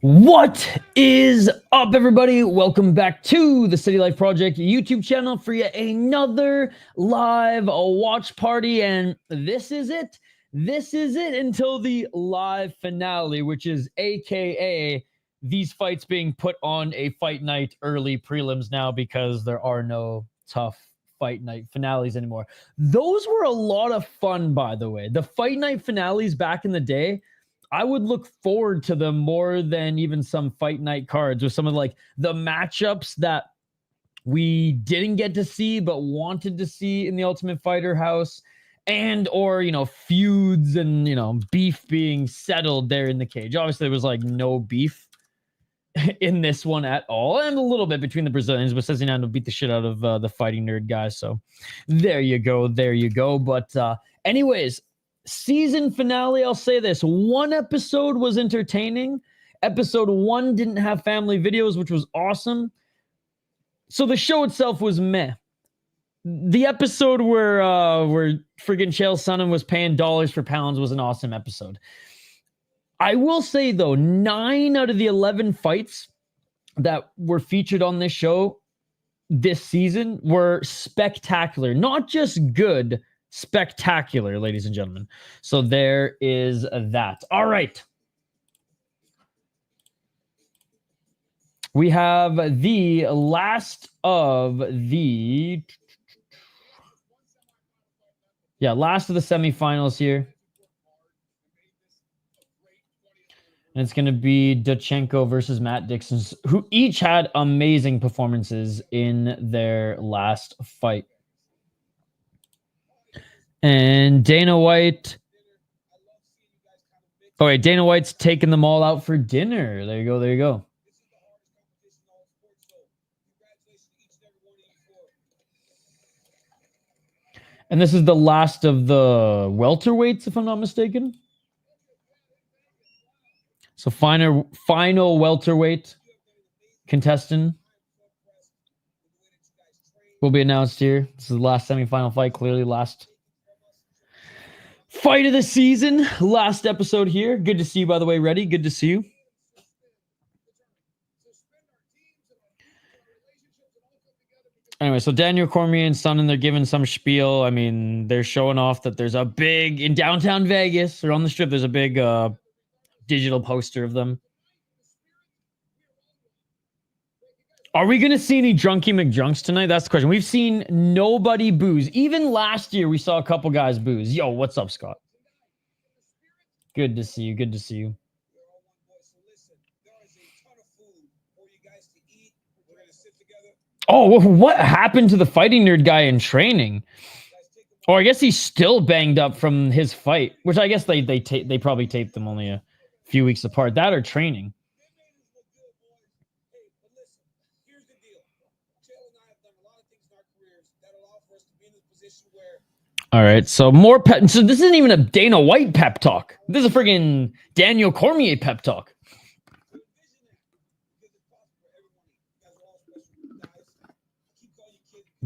What is up, everybody? Welcome back to the City Life Project YouTube channel for yet another live watch party. And this is it. This is it until the live finale, which is AKA these fights being put on a fight night early prelims now because there are no TUF fight night finales anymore. Those were a lot of fun, by the way. The fight night finales back in the day, I would look forward to them more than even some fight night cards with some of like the matchups that we didn't get to see but wanted to see in the Ultimate Fighter house, and or feuds and beef being settled there in the cage. Obviously there was like no beef in this one at all, and a little bit between the Brazilians, but Sezinando beat the shit out of the fighting nerd guys. So there you go. But anyways, season finale, I'll say this. One episode was entertaining. Episode 1 didn't have family videos, which was awesome. So the show itself was meh. The episode where friggin' Chael Sonnen was paying dollars for pounds was an awesome episode. I will say, though, 9 out of the 11 fights that were featured on this show this season were spectacular. Not just good, spectacular, ladies and gentlemen. So there is that. All right. We have the last of the semifinals here. And it's going to be Donchenko versus Matt Dixon, who each had amazing performances in their last fight. And Dana White. Oh, wait, Dana White's taking them all out for dinner. There you go. And this is the last of the welterweights, if I'm not mistaken. So final welterweight contestant will be announced here. This is the last semifinal fight, clearly last fight of the season. Last episode here. Good to see you, by the way, Reddy. Good to see you. Anyway, so Daniel Cormier and Sonnen, they're giving some spiel. I mean, they're showing off that there's a big, in downtown Vegas, or on the strip, there's a big digital poster of them. Are we going to see any Drunky McDrunks tonight? That's the question. We've seen nobody booze. Even last year, we saw a couple guys booze. Yo, what's up, Scott? Good to see you. Good to see you. Oh, what happened to the fighting nerd guy in training? Or I guess he's still banged up from his fight, which I guess they probably taped them only a few weeks apart. That or training. All right, so more pep. So this isn't even a Dana White pep talk. This is a friggin' Daniel Cormier pep talk.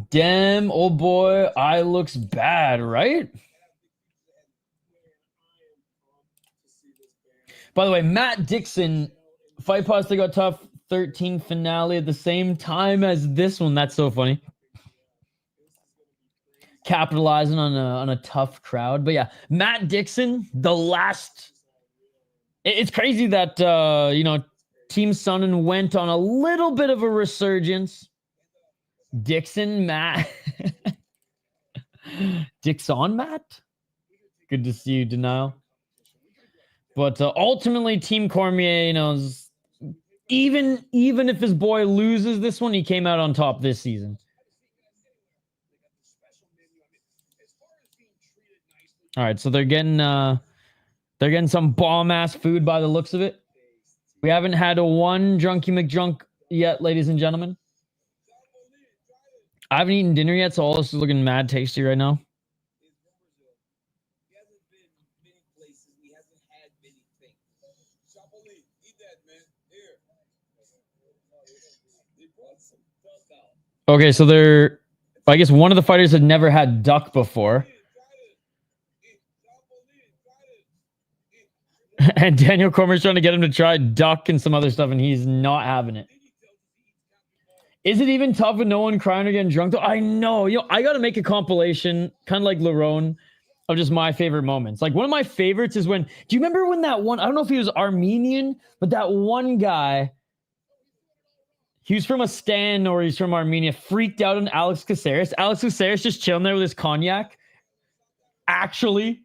Damn, oh boy, I looks bad, right? By the way, Matt Dixon, Fight Pass, they got TUF 13 finale at the same time as this one. That's so funny. Capitalizing on a tough crowd. But yeah, Matt Dixon, the last. It's crazy that, Team Sonnen went on a little bit of a resurgence. Dixon, Matt. Dixon, Matt? Good to see you, Denial. But ultimately, Team Cormier, even if his boy loses this one, he came out on top this season. All right, so they're getting some bomb-ass food by the looks of it. We haven't had a one Drunky McDrunk yet, ladies and gentlemen. I haven't eaten dinner yet, so all this is looking mad tasty right now. Okay, so I guess one of the fighters had never had duck before. And Daniel Cormier's trying to get him to try duck and some other stuff, and he's not having it. Is it even tough with no one crying or getting drunk? Though I know. I got to make a compilation, kind of like Lerone, of just my favorite moments. Like, one of my favorites is when... Do you remember when that one... I don't know if he was Armenian, but that one guy... He was from a stand or he's from Armenia, freaked out on Alex Caceres. Alex Caceres just chilling there with his cognac. Actually.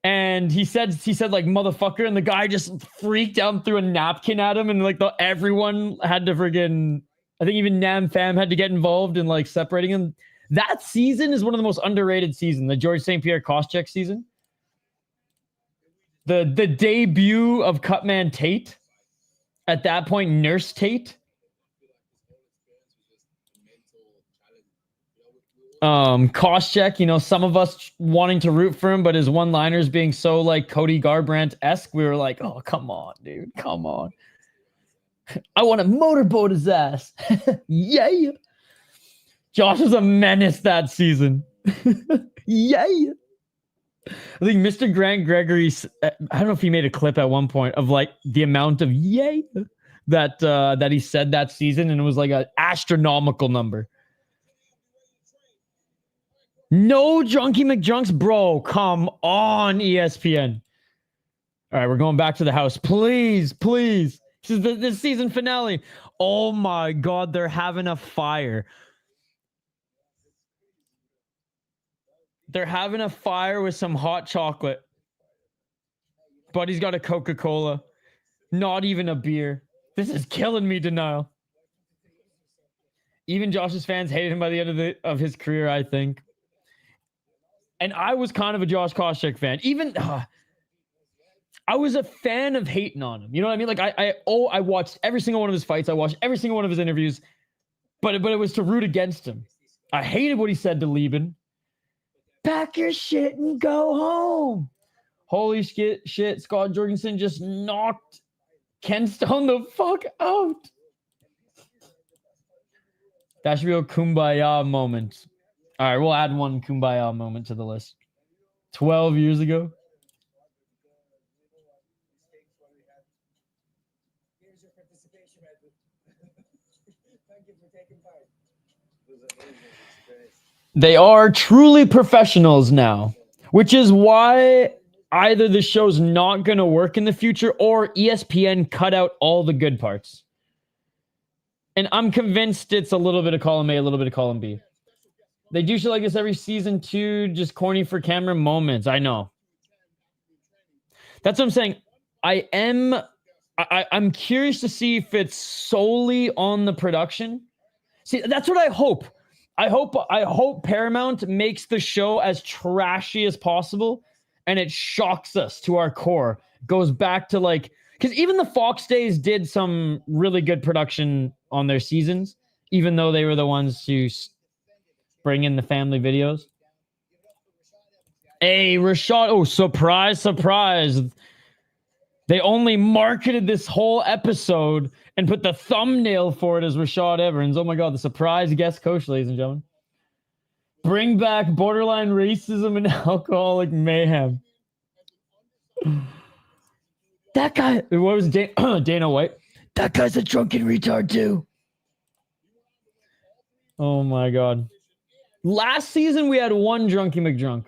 And he said like, motherfucker, and the guy just freaked out and threw a napkin at him, and like everyone had to friggin'... I think even Nam Fam had to get involved in like separating him. That season is one of the most underrated seasons, the George St. Pierre Koscheck season. The debut of Cutman Tate. At that point, Nurse Tate. Koscheck, some of us wanting to root for him, but his one-liners being so like Cody Garbrandt-esque, we were like, oh, come on, dude, come on. I want to motorboat his ass. Yeah. Josh was a menace that season. Yeah. I think Mr. Grant Gregory, I don't know if he made a clip at one point of like the amount of yay that he said that season, and it was like an astronomical number. No Drunky McDrunks, bro. Come on, ESPN. All right, we're going back to the house. Please. This is the season finale. Oh my God, they're having a fire. They're having a fire with some hot chocolate. Buddy's got a Coca-Cola. Not even a beer. This is killing me, Denial. Even Josh's fans hated him by the end of his career, I think. And I was kind of a Josh Koscheck fan. Even I was a fan of hating on him. You know what I mean? Like I watched every single one of his fights. I watched every single one of his interviews. But it was to root against him. I hated what he said to Lieben. Pack your shit and go home. Holy shit. Scott Jorgensen just knocked Ken Stone the fuck out. That should be a kumbaya moment. All right, we'll add one kumbaya moment to the list. 12 years ago. They are truly professionals now, which is why either the show's not going to work in the future or ESPN cut out all the good parts. And I'm convinced it's a little bit of column A, a little bit of column B. They do shit like this every season too, just corny for camera moments. I know. That's what I'm saying. I'm curious to see if it's solely on the production. See, that's what I hope. I hope Paramount makes the show as trashy as possible, and it shocks us to our core. Goes back to like, because even the Fox days did some really good production on their seasons, even though they were the ones who bring in the family videos. Hey, Rashad. Oh, surprise. They only marketed this whole episode and put the thumbnail for it as Rashad Evans. Oh my God, the surprise guest coach, ladies and gentlemen. Bring back borderline racism and alcoholic mayhem. That guy, what was Dana White? That guy's a drunken retard too. Oh my God. Last season, we had one Drunky McDrunk.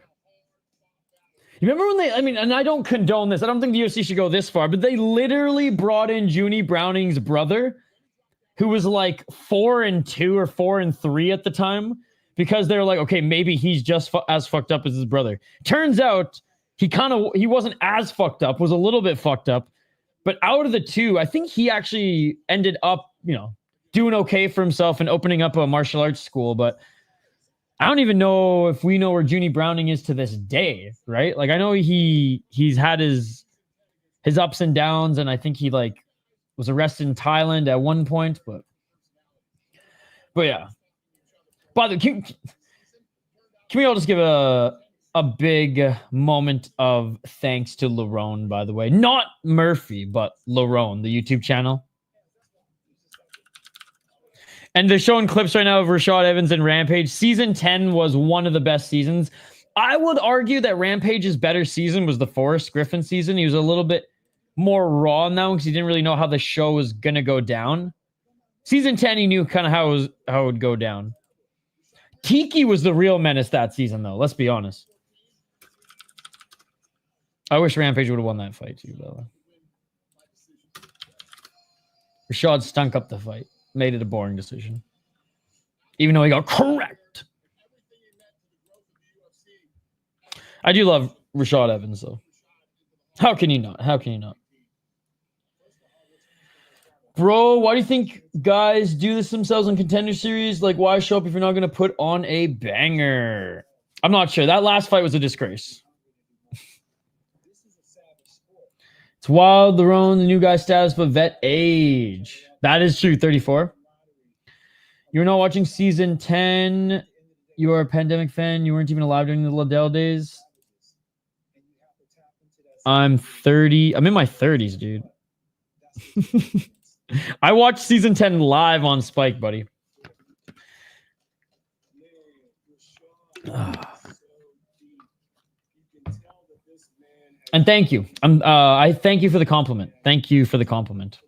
You remember when and I don't condone this. I don't think the UFC should go this far, but they literally brought in Junie Browning's brother, who was like 4-2 or 4-3 at the time, because they're like, okay, maybe he's just as fucked up as his brother. Turns out he wasn't as fucked up, was a little bit fucked up, but out of the two, I think he actually ended up, doing okay for himself and opening up a martial arts school, but I don't even know if we know where Junie Browning is to this day, right? Like, I know he's had his ups and downs, and I think he was arrested in Thailand at one point, but yeah. By the way, can we all just give a big moment of thanks to Lerone, by the way? Not Murphy, but Lerone, the YouTube channel. And they're showing clips right now of Rashad Evans and Rampage. Season 10 was one of the best seasons. I would argue that Rampage's better season was the Forrest Griffin season. He was a little bit more raw now because he didn't really know how the show was going to go down. Season 10, he knew kind of how it would go down. Tiki was the real menace that season, though. Let's be honest. I wish Rampage would have won that fight, too, though. Rashad stunk up the fight. Made it a boring decision. Even though he got correct. I do love Rashad Evans, though. How can you not? How can you not? Bro, why do you think guys do this themselves in Contender Series? Like, why show up if you're not going to put on a banger? I'm not sure. That last fight was a disgrace. It's wild, the Roan, the new guy status, but vet age. That is true, 34. You're not watching season 10. You are a pandemic fan. You weren't even alive during the Liddell days. I'm 30. I'm in my 30s, dude. I watched season 10 live on Spike, buddy. And thank you. I thank you for the compliment. Thank you for the compliment.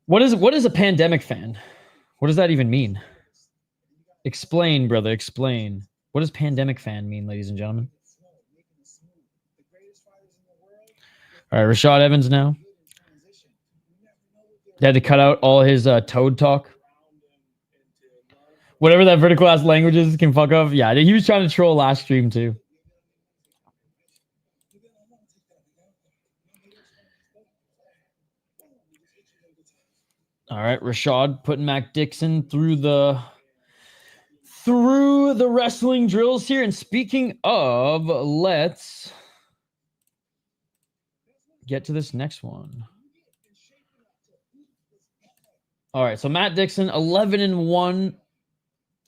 What is a pandemic fan? What does that even mean? Explain, brother. Explain. What does pandemic fan mean, ladies and gentlemen? All right, Rashad Evans now. They had to cut out all his toad talk. Whatever that vertical ass languages can fuck up. Yeah, he was trying to troll last stream too. All right, Rashad putting Mac Dixon through the wrestling drills here. And speaking of, let's get to this next one. All right, so Matt Dixon, 11-1.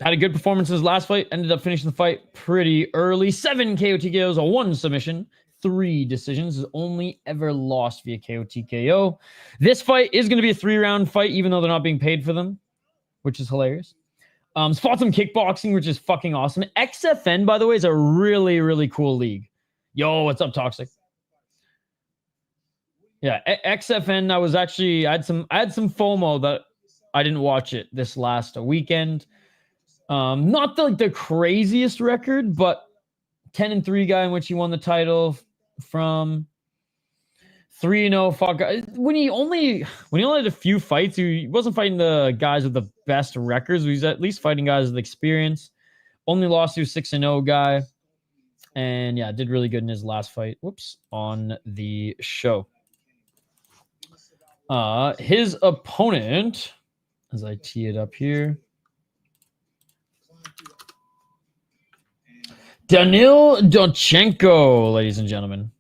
Had a good performance in his last fight. Ended up finishing the fight pretty early. 7 KO TKOs, a 1 submission, 3 decisions. Has only ever lost via KO TKO. This fight is going to be a 3-round fight, even though they're not being paid for them, which is hilarious. Fought some kickboxing, which is fucking awesome. XFN, by the way, is a really, really cool league. Yo, what's up, Toxic? Yeah, XFN. I had some FOMO that I didn't watch it this last weekend. Not the craziest record, but 10-3 guy in which he won the title from 3-0. Fuck. When he only had a few fights, he wasn't fighting the guys with the best records. He was at least fighting guys with experience. Only lost to a 6-0 guy, and yeah, did really good in his last fight. Whoops, on the show. His opponent, as I tee it up here, Danil Donchenko, ladies and gentlemen,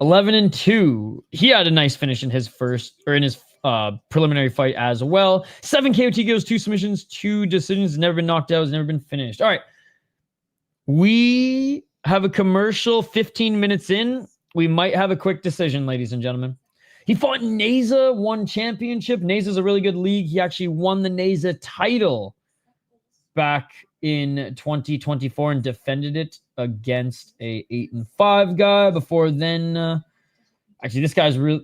11-2. He had a nice finish in his preliminary fight as well. 7 KO TKOs, 2 submissions, 2 decisions. Never been knocked out. Has never been finished. All right, we have a commercial. 15 minutes in, we might have a quick decision, ladies and gentlemen. He fought Neza, won championship. Neza's a really good league. He actually won the Neza title back in 2024 and defended it against a 8-5 guy. Before then, actually, this guy's real.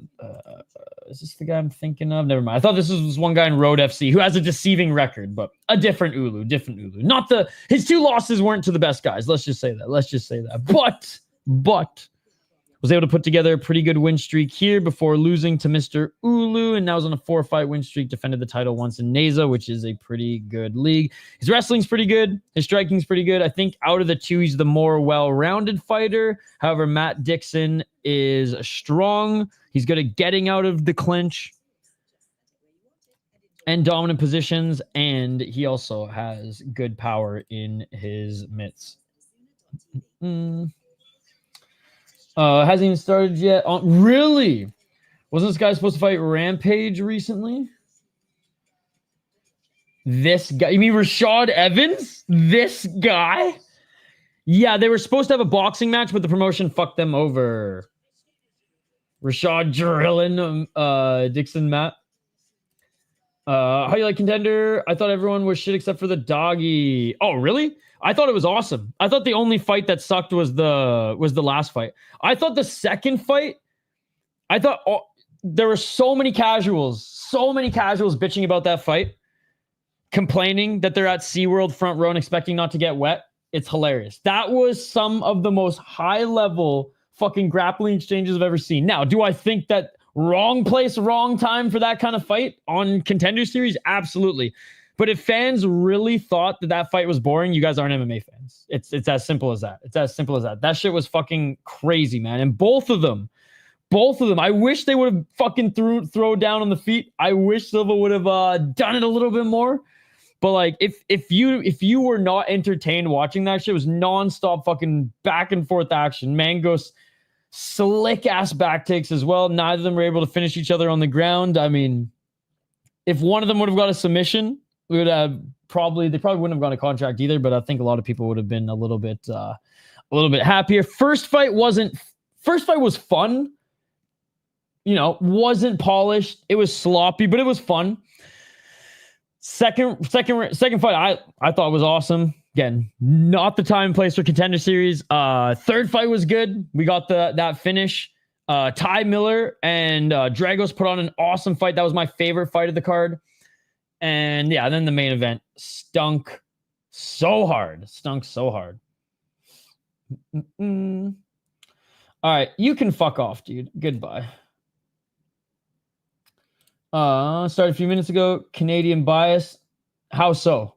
Is this the guy I'm thinking of? Never mind. I thought this was one guy in Road FC who has a deceiving record, but a different Ulu. Not his 2 losses weren't to the best guys. Let's just say that. But was able to put together a pretty good win streak here before losing to Mr. Ulu, and now was on a 4-fight win streak. Defended the title once in Neza, which is a pretty good league. His wrestling's pretty good. His striking's pretty good. I think out of the 2, he's the more well-rounded fighter. However, Matt Dixon is strong. He's good at getting out of the clinch and dominant positions, and he also has good power in his mitts. Hasn't even started yet. Really? Wasn't this guy supposed to fight Rampage recently? This guy? You mean Rashad Evans? This guy? Yeah, they were supposed to have a boxing match, but the promotion fucked them over. Rashad Drillin, Dixon Matt. How you like Contender? I thought everyone was shit except for the doggy. Oh, really? I thought it was awesome. I thought the only fight that sucked was the last fight. I thought the second fight, there were so many casuals bitching about that fight, complaining that they're at SeaWorld front row and expecting not to get wet. It's hilarious. That was some of the most high-level fucking grappling exchanges I've ever seen. Now, do I think that wrong place, wrong time for that kind of fight on Contender Series? Absolutely. But if fans really thought that that fight was boring, you guys aren't MMA fans. It's as simple as that. It's as simple as that. That shit was fucking crazy, man. And both of them, I wish they would have fucking throw down on the feet. I wish Silva would have done it a little bit more. But like, if you were not entertained watching that shit, it was nonstop fucking back and forth action. Mangos slick ass back takes as well. Neither of them were able to finish each other on the ground. I mean, if one of them would have got a submission, we would have they probably wouldn't have got a contract either. But I think a lot of people would have been a little bit happier. First fight was fun. You know, wasn't polished. It was sloppy, but it was fun. Second fight, I thought was awesome. Again, not the time and place for Contender Series. Third fight was good. We got that finish. Ty Miller and Dragos put on an awesome fight. That was my favorite fight of the card. And yeah, then the main event stunk so hard. All right, you can fuck off, dude. Goodbye. Started a few minutes ago. Canadian bias. How so?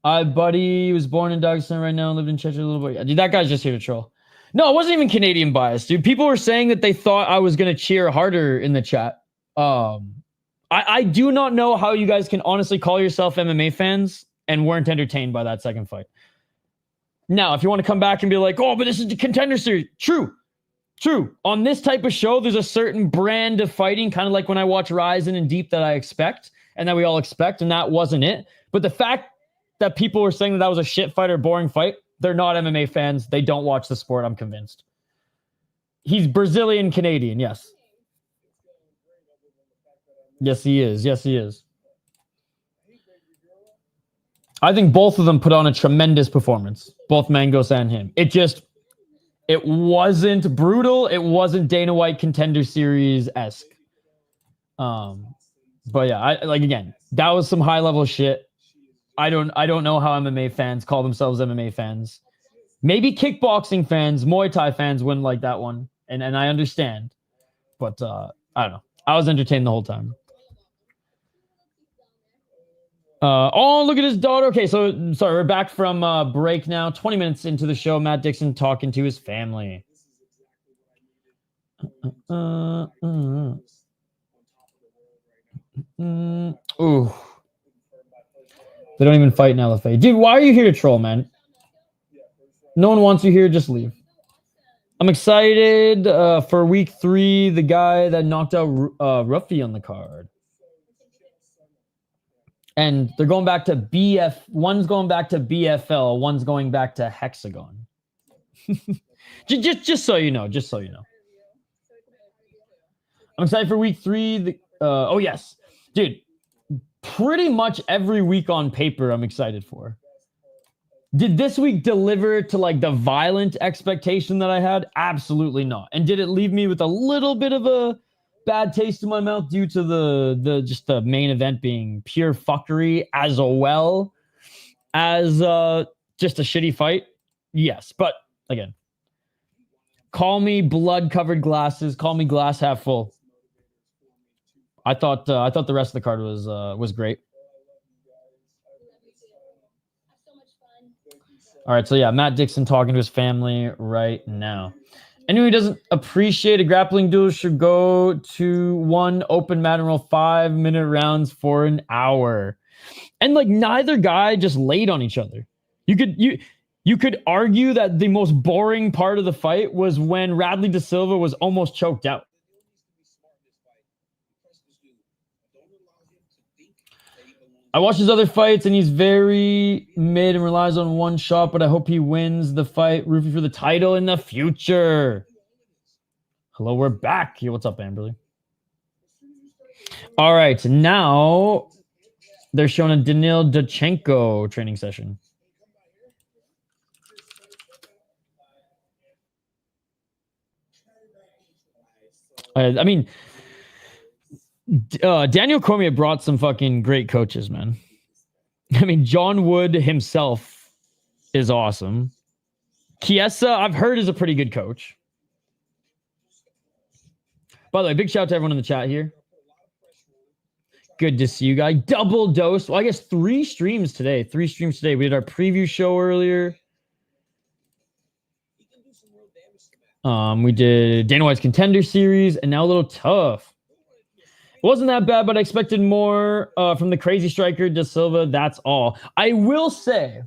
Buddy was born in Dixon right now, lived in Chechnya a little bit. Yeah, dude, that guy's just here to troll. No, it wasn't even Canadian bias, dude. People were saying that they thought I was gonna cheer harder in the chat. I do not know how you guys can honestly call yourself MMA fans and weren't entertained by that second fight. Now, if you want to come back and be like, oh, but this is the Contender Series. True. On this type of show, there's a certain brand of fighting, kind of like when I watch Ryzen and Deep that I expect and that we all expect, and that wasn't it. But the fact that people were saying that was a shit fight or boring fight, they're not MMA fans. They don't watch the sport, I'm convinced. He's Brazilian Canadian, yes. Yes, he is. I think both of them put on a tremendous performance, both Mangos and him. It wasn't brutal. It wasn't Dana White Contender Series-esque. But yeah, again, that was some high level shit. I don't know how MMA fans call themselves MMA fans. Maybe kickboxing fans, Muay Thai fans wouldn't like that one. And I understand. But I don't know. I was entertained the whole time. Oh, look at his daughter. Okay, so sorry, we're back from break now. 20 minutes into the show, Matt Dixon talking to his family. Ooh. They don't even fight in LFA. Dude, why are you here to troll, man? No one wants you here, just leave. I'm excited for week 3, the guy that knocked out Ruffy on the card. And they're going back to BF. One's going back to BFL. One's going back to Hexagon. just so you know. I'm excited for week 3. Oh, yes. Dude, pretty much every week on paper I'm excited for. Did this week deliver to like the violent expectation that I had? Absolutely not. And did it leave me with a little bit of a bad taste in my mouth due to the main event being pure fuckery as well as just a shitty fight? Yes, but again, call me blood-covered glasses, call me glass half full. I thought the rest of the card was great. All right, so yeah, Matt Dixon talking to his family right now. Anyone who doesn't appreciate a grappling duel should go to one open mat and roll 5-minute rounds for an hour. And like neither guy just laid on each other. You could argue that the most boring part of the fight was when Radley De Silva was almost choked out. I watched his other fights, and he's very mid and relies on one shot, but I hope he wins the fight. Rooting for the title in the future. Hello, we're back. Yo, what's up, Amberly? All right, now they're showing a Danil Donchenko training session. I mean, Daniel Cormier brought some fucking great coaches, man. I mean, John Wood himself is awesome. Chiesa, I've heard, is a pretty good coach. By the way, big shout out to everyone in the chat here. Good to see you guys. Double dose. Well, I guess 3 streams today. 3 streams today. We did our preview show earlier. We did Dana White's Contender Series, and now a little TUF. It wasn't that bad, but I expected more from the crazy striker, Da Silva. That's all. I will say,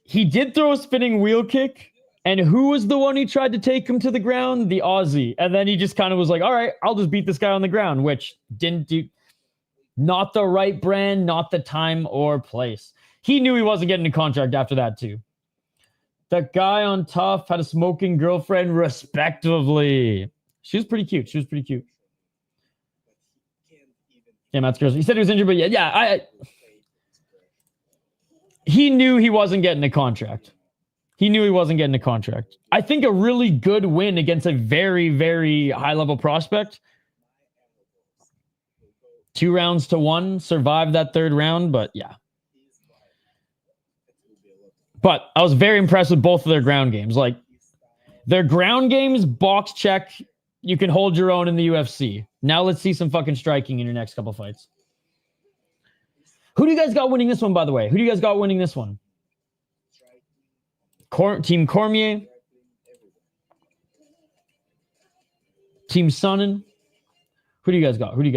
he did throw a spinning wheel kick, and who was the one who tried to take him to the ground? The Aussie. And then he just kind of was like, all right, I'll just beat this guy on the ground, which didn't do, not the right brand, not the time or place. He knew he wasn't getting a contract after that, too. That guy on TUF had a smoking girlfriend, respectively. She was pretty cute. Yeah, Matt's girls. He said he was injured, but he knew he wasn't getting a contract. I think a really good win against a very, very high-level prospect. 2 rounds to 1, survived that 3rd round, but yeah. But I was very impressed with both of their ground games. Like, their ground games, box check, you can hold your own in the UFC. Now let's see some fucking striking in your next couple fights. Who do you guys got winning this one, by the way? Team Cormier? Team Sonnen? Who do you guys got? Okay, hi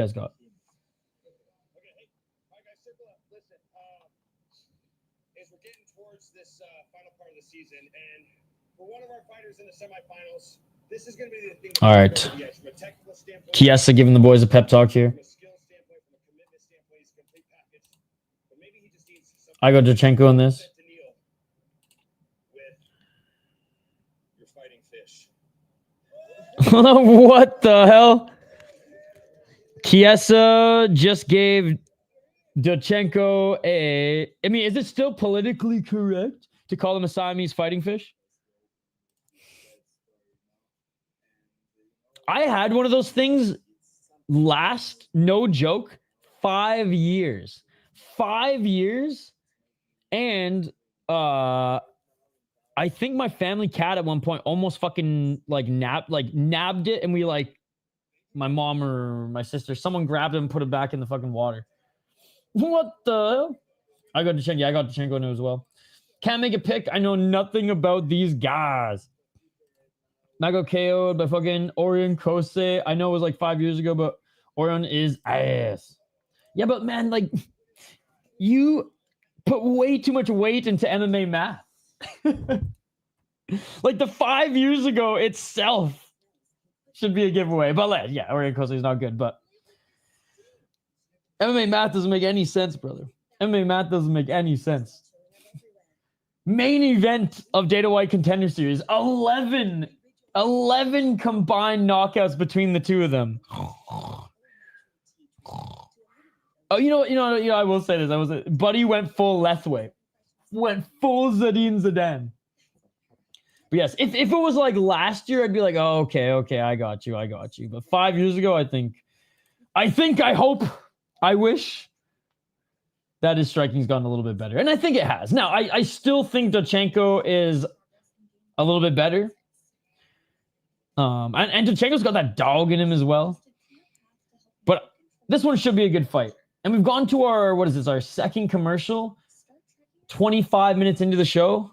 guys, circle up. Listen, as we're getting towards this final part of the season, and for one of our fighters in the semifinals, this is going to be the thing. All right. Chiesa giving the boys a pep talk here. I go Donchenko on this. What the hell? Chiesa just gave Donchenko a... I mean, is it still politically correct to call him a Siamese fighting fish? I had one of those things last, no joke, 5 years. 5 years. And I think my family cat at one point almost fucking nabbed it, and we my mom or my sister, someone grabbed it and put it back in the fucking water. What the hell? I got Donchenko in it as well. Can't make a pick. I know nothing about these guys. I got KO'd by fucking Orion Kose. I know it was like 5 years ago, but Orion is ass. Yeah, but man, you put way too much weight into MMA math. Like the 5 years ago itself should be a giveaway. But yeah, Orion Kose is not good, but MMA math doesn't make any sense, brother. MMA math doesn't make any sense. Main event of Dana White Contender Series. 11 combined knockouts between the two of them. Oh, you know, I will say this. Buddy went full Lethway. Went full Zinedine Zidane. But yes, if it was like last year, I'd be like, oh, okay, I got you. But 5 years ago, I hope, I wish that his striking's gotten a little bit better. And I think it has. Now, I still think Donchenko is a little bit better. And Donchenko's got that dog in him as well. But this one should be a good fight. And we've gone to our second commercial, 25 minutes into the show.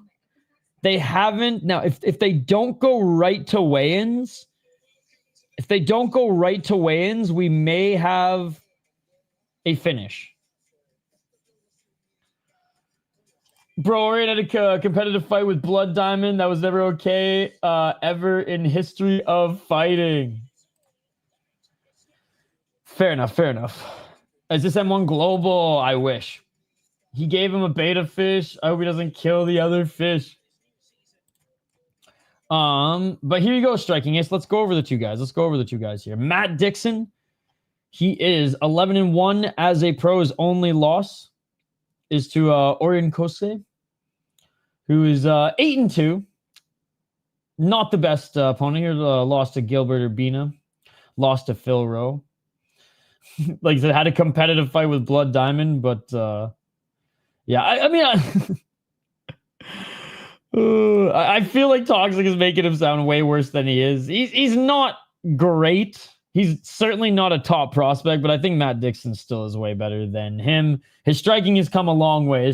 They haven't, now if they don't go right to weigh-ins, we may have a finish. Bro, Orion had a competitive fight with Blood Diamond. That was never okay ever in history of fighting. Fair enough. Is this M1 Global? I wish. He gave him a beta fish. I hope he doesn't kill the other fish. But here you go, striking. Yes, let's go over the two guys here. Matt Dixon. He is 11-1 as a pro. His only loss is to Orion Kose, who is 8-2. Not the best opponent here. Lost to Gilbert Urbina. Lost to Phil Rowe. Like I said, had a competitive fight with Blood Diamond, but yeah, I mean, I feel like Toxic is making him sound way worse than he is. He's not great. He's certainly not a top prospect, but I think Matt Dixon still is way better than him. His striking has come a long way.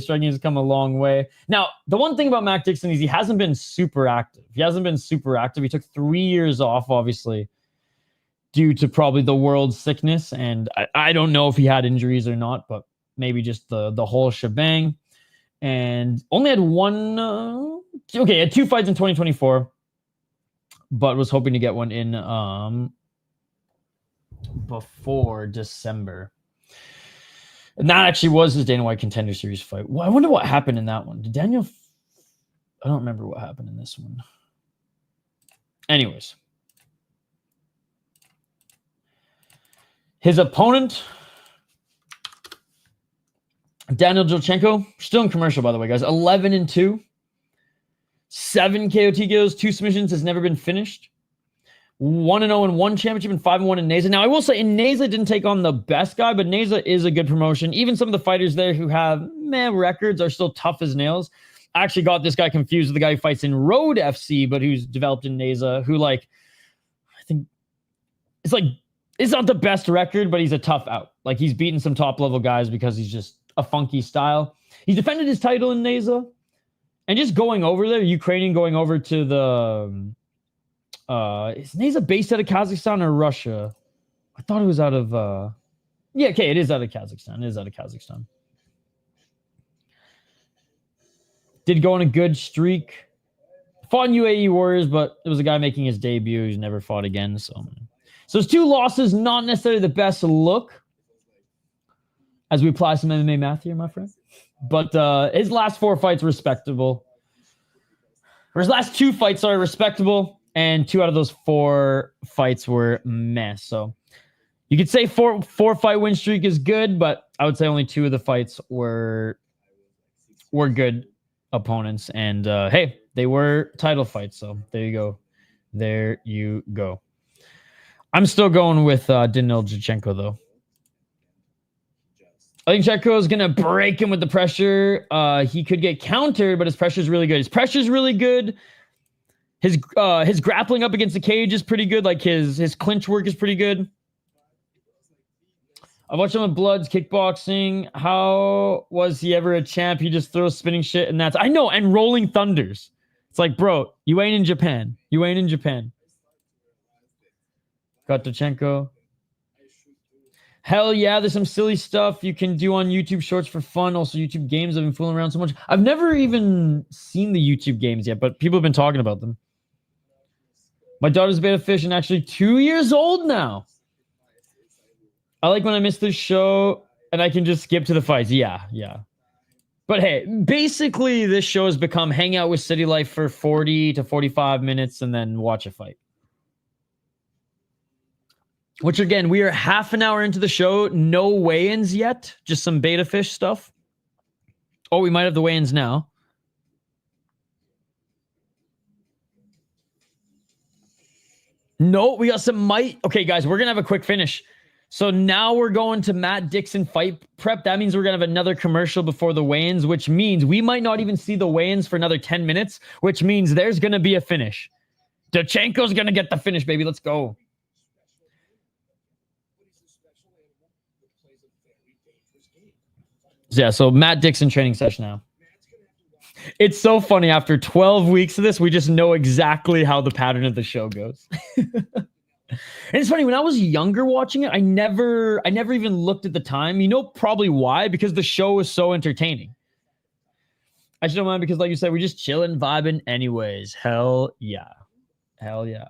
Now, the one thing about Matt Dixon is he hasn't been super active. He took 3 years off, obviously, due to probably the world sickness. And I don't know if he had injuries or not, but maybe just the whole shebang. And only had had 2 fights in 2024, but was hoping to get one in before December. And that actually was his Dana White Contender Series fight. Well, I wonder what happened in that one. Did Daniel... I don't remember what happened in this one. Anyways. His opponent, Daniel Donchenko, still in commercial, by the way, guys. 11-2. 7 KO TKOs, 2 submissions, has never been finished. 1-0 in 1 championship and 5-1 in Neza. Now, I will say, Neza didn't take on the best guy, but Neza is a good promotion. Even some of the fighters there who have records are still tough as nails. I actually got this guy confused with the guy who fights in Road FC, but who's developed in Neza, who, like, I think it's not the best record, but he's a tough out. Like, he's beaten some top-level guys because he's just a funky style. He defended his title in Neza. And just going over there, Ukrainian going over to the... is Neza based out of Kazakhstan or Russia? I thought it was out of... yeah, okay, it is out of Kazakhstan. Did go on a good streak. Fought in UAE Warriors, but it was a guy making his debut. He's never fought again, so his 2 losses, not necessarily the best look. As we apply some MMA math here, my friend. But his last 4 fights, respectable. Or his last 2 fights are respectable. And 2 out of those 4 fights were meh. So you could say 4 fight win streak is good, but I would say only 2 of the fights were good opponents. And hey, they were title fights. So there you go. I'm still going with Daniil Donchenko, though. I think Checo is going to break him with the pressure. He could get countered, but his pressure is really good. His grappling up against the cage is pretty good. Like, his clinch work is pretty good. I've watched him with Bloods kickboxing. How was he ever a champ? He just throws spinning shit, and that's... I know, and rolling thunders. It's like, bro, you ain't in Japan. Got Donchenko. Hell yeah, there's some silly stuff you can do on YouTube Shorts for fun. Also, YouTube games. I've been fooling around so much. I've never even seen the YouTube games yet, but people have been talking about them. My daughter's beta fish and actually 2 years old now. I like when I miss this show and I can just skip to the fights. Yeah. But hey, basically this show has become hang out with City Life for 40 to 45 minutes and then watch a fight. Which, again, we are half an hour into the show. No weigh-ins yet. Just some beta fish stuff. Oh, we might have the weigh-ins now. No, we got some might. Okay, guys, we're going to have a quick finish. So now we're going to Matt Dixon fight prep. That means we're going to have another commercial before the weigh-ins, which means we might not even see the weigh-ins for another 10 minutes, which means there's going to be a finish. Donchenko's going to get the finish, baby. Let's go. Yeah, so Matt Dixon training session now. It's so funny. After 12 weeks of this, we just know exactly how the pattern of the show goes. And it's funny, when I was younger watching it, I never even looked at the time. You know probably why? Because the show was so entertaining. I just don't mind because, like you said, we're just chilling, vibing anyways. Hell yeah. Hell yeah.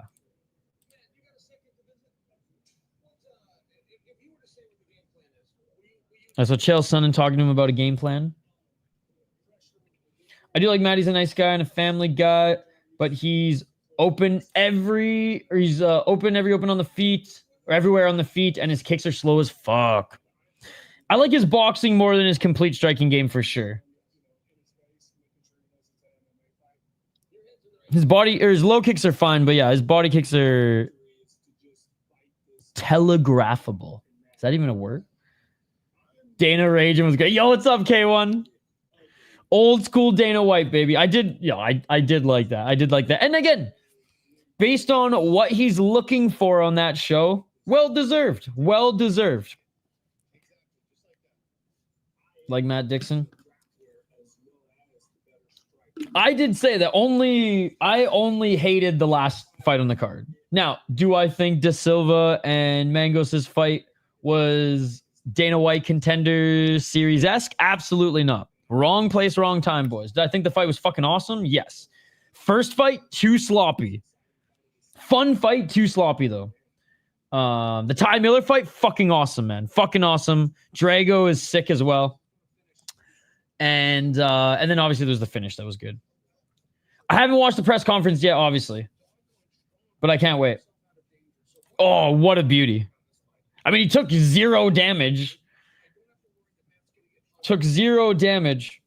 So Chael Sonnen talking to him about a game plan. I do like Matt. He's a nice guy and a family guy, but he's open every open on the feet or everywhere on the feet, and his kicks are slow as fuck. I like his boxing more than his complete striking game for sure. His body or his low kicks are fine, but yeah, his body kicks are telegraphable. Is that even a word? Dana Raging was good. Yo, what's up, K1? Old school Dana White, baby. I did like that. I did like that. And again, based on what he's looking for on that show, well deserved. Well deserved. Like Matt Dixon. I did say that I only hated the last fight on the card. Now, do I think Da Silva and Mangos' fight was Dana White Contender Series-esque? Absolutely not. Wrong place, wrong time, boys. Did I think the fight was fucking awesome? Yes. First fight, too sloppy. Fun fight, too sloppy, though. The Ty Miller fight, fucking awesome, man. Fucking awesome. Drago is sick as well. And then obviously there's the finish that was good. I haven't watched the press conference yet, obviously. But I can't wait. Oh, what a beauty. I mean, he took 0 damage. Took 0 damage.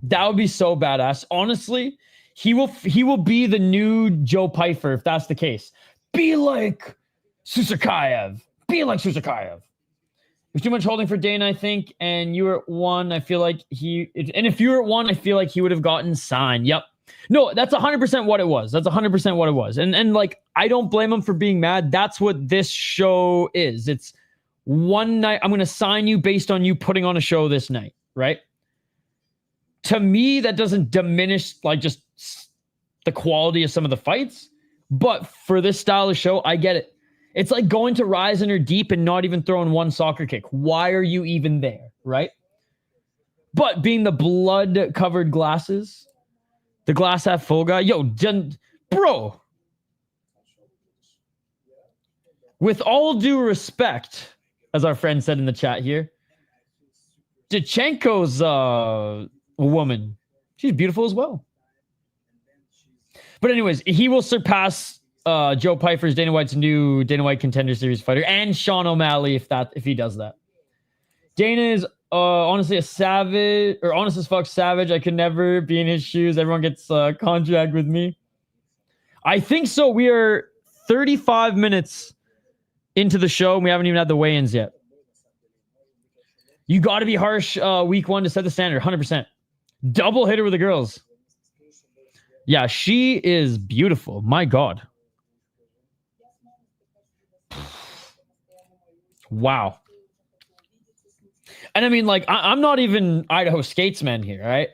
That would be so badass. Honestly, he will be the new Joe Pyfer if that's the case. Be like Susakayev. Be like Susakayev. There's too much holding for Dana, I think. And you were at 1. I feel like if you were at 1, I feel like he would have gotten signed. Yep. No, that's 100% what it was. That's 100% what it was. And like, I don't blame him for being mad. That's what this show is. It's one night. I'm going to sign you based on you putting on a show this night, right? To me, that doesn't diminish like just the quality of some of the fights. But for this style of show, I get it. It's like going to Ryzen or Deep and not even throwing one soccer kick. Why are you even there, right? But being the blood-covered glasses, the glass half full guy, bro. With all due respect, as our friend said in the chat here, Donchenko's woman, she's beautiful as well. But anyways, he will surpass Joe Pyfer's Dana White's new Dana White Contender Series fighter and Sean O'Malley if he does that. Dana is honestly a savage, or honest as fuck savage. I could never be in his shoes. Everyone gets contract with me. I think so. We are 35 minutes into the show and we haven't even had the weigh-ins yet. You got to be harsh week 1 to set the standard. 100%. Double hitter with the girls. Yeah, she is beautiful. My God. Wow. And I mean, like, I'm not even Idaho Skatesman here, right?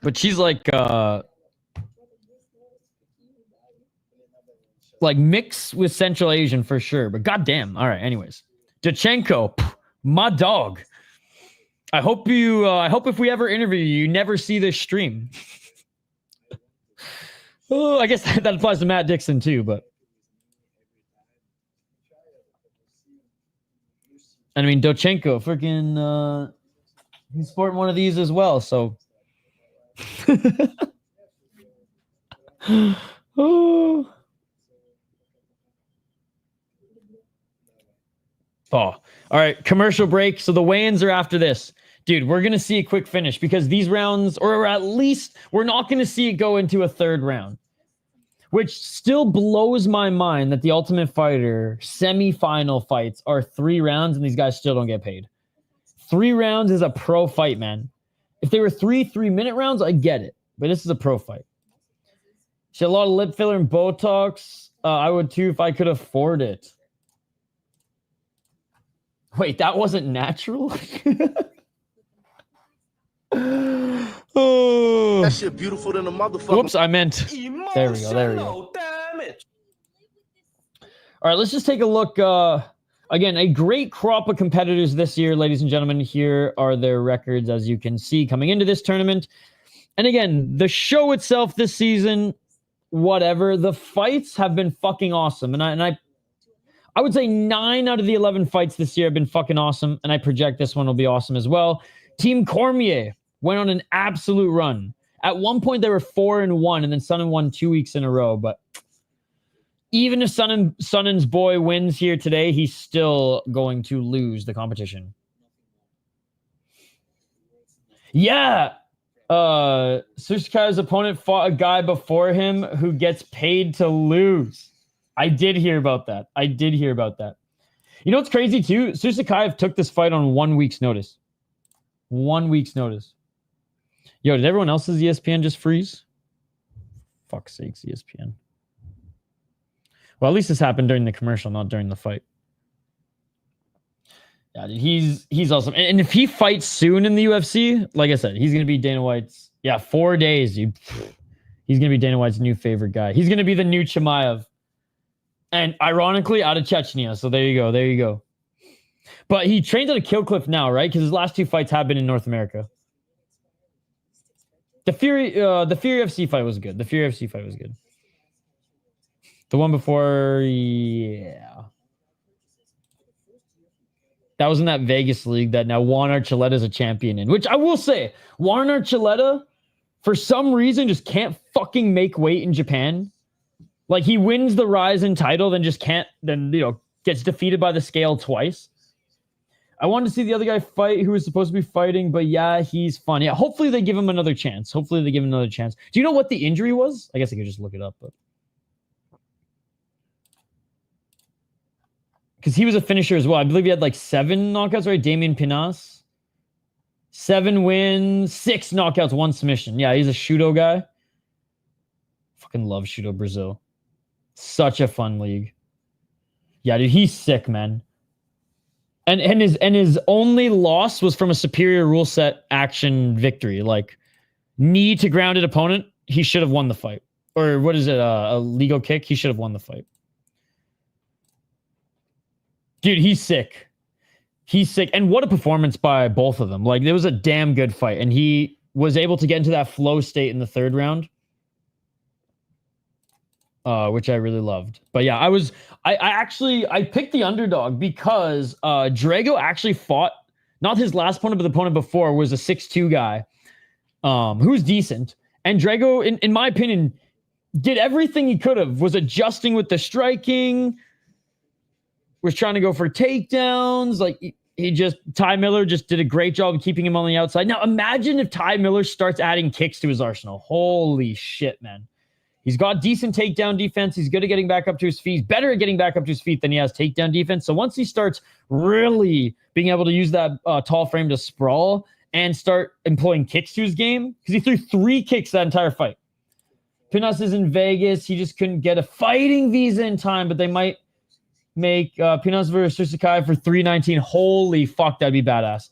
But she's like mixed with Central Asian for sure. But goddamn. All right. Anyways, Donchenko, my dog. I hope if we ever interview you, you never see this stream. Oh, I guess that applies to Matt Dixon too, but. I mean, Donchenko, freaking, he's sporting one of these as well, so. Oh. All right, commercial break. So the weigh-ins are after this. Dude, we're going to see a quick finish because these rounds, or at least we're not going to see it go into a third round, which still blows my mind that the Ultimate Fighter semifinal fights are 3 rounds and these guys still don't get paid. 3 rounds is a pro fight, man. If they were 3-minute rounds, I get it, but this is a pro fight. She had a lot of lip filler and Botox. I would too if I could afford it. Wait, that wasn't natural? Oh. That shit beautiful than a motherfucker. Whoops, I meant. There we go. Damn it. All right, let's just take a look. Again, a great crop of competitors this year, ladies and gentlemen. Here are their records, as you can see, coming into this tournament. And again, the show itself this season, whatever. The fights have been fucking awesome. And I would say 9 out of the 11 fights this year have been fucking awesome. And I project this one will be awesome as well. Team Cormier went on an absolute run. At one point, they were 4-1, and then Sonnen won 2 weeks in a row. But even if Sonnen's boy wins here today, he's still going to lose the competition. Yeah. Susukai's opponent fought a guy before him who gets paid to lose. I did hear about that. You know what's crazy too? Susukaiv took this fight on 1 week's notice. 1 week's notice. Yo, did everyone else's ESPN just freeze? Fuck's sakes, ESPN. Well, at least this happened during the commercial, not during the fight. Yeah, dude, he's awesome. And if he fights soon in the UFC, like I said, he's gonna be Dana White's 4 days, dude. He's gonna be Dana White's new favorite guy. He's gonna be the new Chimaev. And ironically, out of Chechnya. So there you go. But he trains at a Kill Cliff now, right? Because his last 2 fights have been in North America. The Fury FC fight was good. The one before, yeah. That was in that Vegas league that now Juan Archuleta is a champion in. Which I will say, Juan Archuleta, for some reason, just can't fucking make weight in Japan. Like, he wins the Ryzen title, then just can't, gets defeated by the scale twice. I wanted to see the other guy fight who was supposed to be fighting, but yeah, he's fun. Yeah, hopefully they give him another chance. Do you know what the injury was? I guess I could just look it up, but because he was a finisher as well. I believe he had like 7 knockouts, right? Damien Pinas. 7 wins, 6 knockouts, 1 submission. Yeah, he's a Shudo guy. Fucking love Shudo Brazil. Such a fun league. Yeah, dude, he's sick, man. And his only loss was from a superior rule set action victory. Like, knee to grounded opponent, he should have won the fight. Or what is it? A legal kick? He should have won the fight. Dude, he's sick. And what a performance by both of them. Like, it was a damn good fight. And he was able to get into that flow state in the 3rd round. Which I really loved. But yeah, I picked the underdog because Drago actually fought, not his last opponent, but the opponent before was a 6'2 guy who's decent. And Drago, in my opinion, did everything he could have, was adjusting with the striking, was trying to go for takedowns. Like, Ty Miller just did a great job of keeping him on the outside. Now, imagine if Ty Miller starts adding kicks to his arsenal. Holy shit, man. He's got decent takedown defense. He's good at getting back up to his feet. He's better at getting back up to his feet than he has takedown defense. So once he starts really being able to use that tall frame to sprawl and start employing kicks to his game, because he threw 3 kicks that entire fight. Pinas is in Vegas. He just couldn't get a fighting visa in time, but they might make Pinas versus Susukai for $319. Holy fuck, that'd be badass.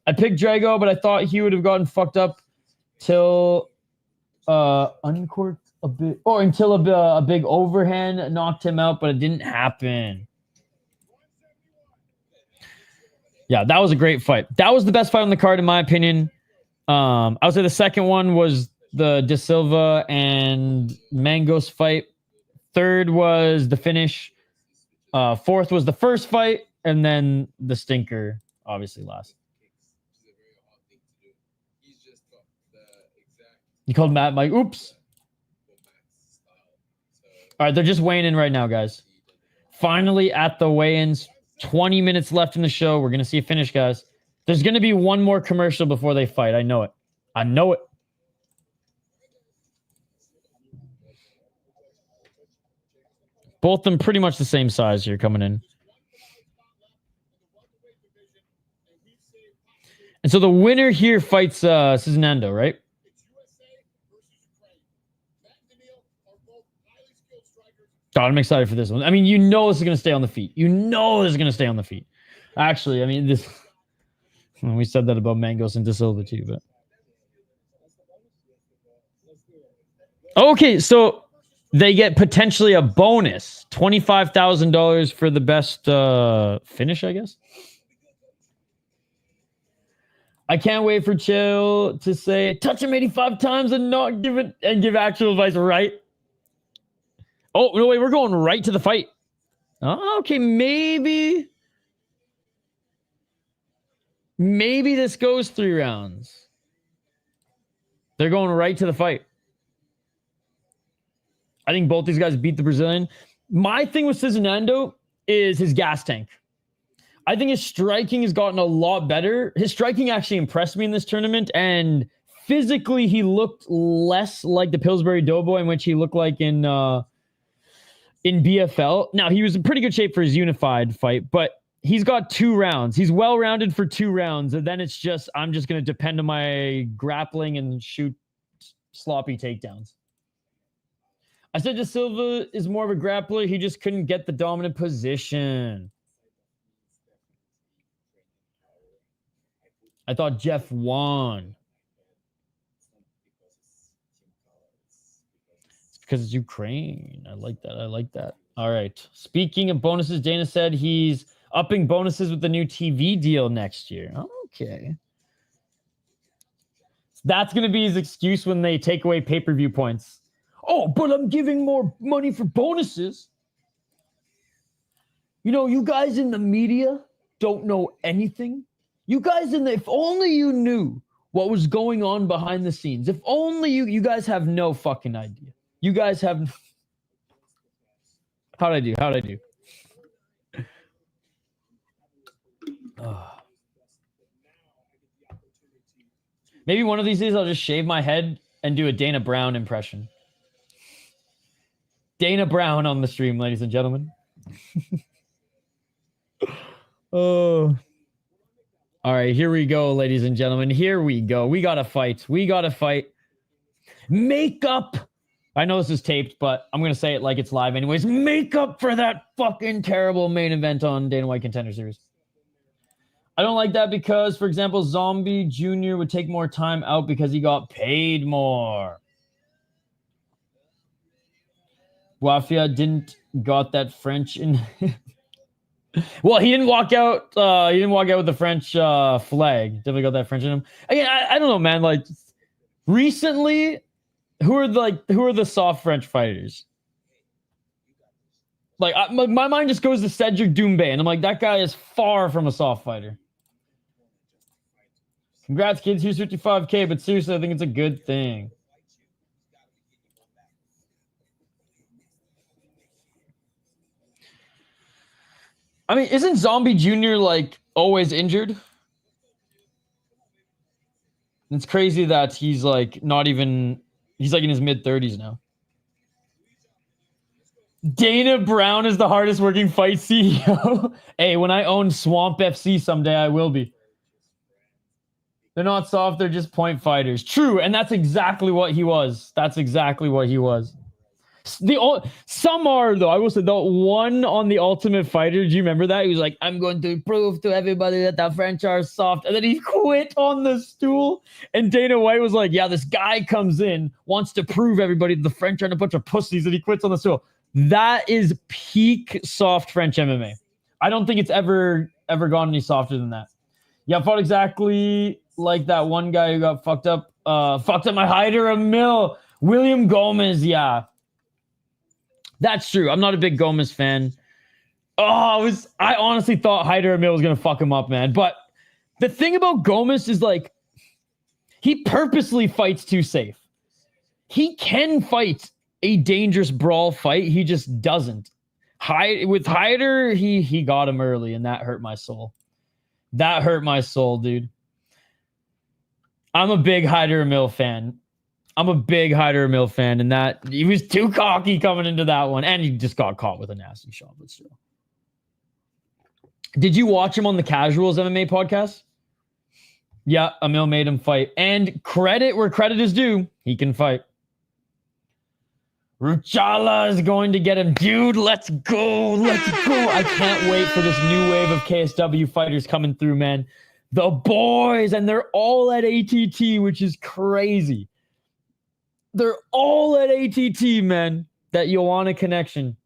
I picked Drago, but I thought he would have gotten fucked up till uncorked a bit, or until a big overhand knocked him out, but it didn't happen. Yeah, that was a great fight. That was the best fight on the card, in my opinion. I would say the second one was the De Silva and Mangos fight. Third was the finish. Fourth was the first fight, and then the stinker, obviously, last. You called Matt Mike. Oops. All right, they're just weighing in right now, guys. Finally at the weigh-ins. 20 minutes left in the show. We're going to see a finish, guys. There's going to be one more commercial before they fight. I know it. Both of them pretty much the same size here coming in. And so the winner here fights Sezinando, right? God, I'm excited for this one. I mean, you know this is going to stay on the feet. Actually, I mean, this. We said that about Mangos and De Silva too, but. Okay, so they get potentially a bonus, $25,000 for the best finish, I guess. I can't wait for Chael to say, touch him 85 times and not give actual advice, right? Oh, no, wait, we're going right to the fight. Oh, okay, maybe this goes 3 rounds. They're going right to the fight. I think both these guys beat the Brazilian. My thing with Sezinando is his gas tank. I think his striking has gotten a lot better. His striking actually impressed me in this tournament, and physically he looked less like the Pillsbury Doughboy in which he looked like in BFL. Now, he was in pretty good shape for his unified fight, but he's got 2 rounds. He's well-rounded for 2 rounds, and then it's just, I'm just going to depend on my grappling and shoot sloppy takedowns. I said De Silva is more of a grappler. He just couldn't get the dominant position. I thought Jeff won. It's because it's Ukraine. I like that. I like that. All right. Speaking of bonuses, Dana said he's upping bonuses with the new TV deal next year. Okay. That's going to be his excuse when they take away pay-per-view points. Oh, but I'm giving more money for bonuses. You know, you guys in the media don't know anything. You guys if only you knew what was going on behind the scenes. If only you guys have no fucking idea. You guys have... How'd I do? Maybe one of these days I'll just shave my head and do a Dana Brown impression. Dana Brown on the stream, ladies and gentlemen. Oh... All right, here we go, ladies and gentlemen. Here we go. We got to fight. Make up. I know this is taped, but I'm going to say it like it's live anyways. Make up for that fucking terrible main event on Dana White Contender Series. I don't like that because, for example, Zombie Jr. would take more time out because he got paid more. Wafia didn't got that French in... Well, he didn't walk out. He didn't walk out with the French flag. Definitely got that French in him. Again, I don't know, man. Like recently, who are the soft French fighters? Like my mind just goes to Cedric Doumbé, and I'm like, that guy is far from a soft fighter. Congrats, kids. Here's 55K, but seriously, I think it's a good thing. I mean, isn't Zombie Jr. like always injured? It's crazy that he's like not even, he's like in his mid-30s now. Dana Brown is the hardest working fight CEO. Hey, when I own Swamp FC someday, I will be. They're not soft, they're just point fighters. True, and that's exactly what he was. That's exactly what he was. Some are, though. I will say, the one on The Ultimate Fighter, do you remember that? He was like, I'm going to prove to everybody that the French are soft. And then he quit on the stool. And Dana White was like, yeah, this guy comes in, wants to prove everybody that the French aren't a bunch of pussies, and he quits on the stool. That is peak soft French MMA. I don't think it's ever gone any softer than that. Yeah, I fought exactly like that one guy who got fucked up my hider a mill. William Gomez, yeah. That's true. I'm not a big Gomez fan. I honestly thought Hyder Emil was going to fuck him up, man. But the thing about Gomez is, like, he purposely fights too safe. He can fight a dangerous brawl fight. He just doesn't. With Hyder, he got him early, and that hurt my soul. That hurt my soul, dude. I'm a big Hyder Emil fan. And that he was too cocky coming into that one, and he just got caught with a nasty shot. But still, did you watch him on the Casuals MMA podcast? Yeah, Emil made him fight, and credit where credit is due, he can fight. Ruchala is going to get him, dude. Let's go, I can't wait for this new wave of KSW fighters coming through, man. The boys, and they're all at ATT, which is crazy. They're all at ATT, man. That Joanna connection.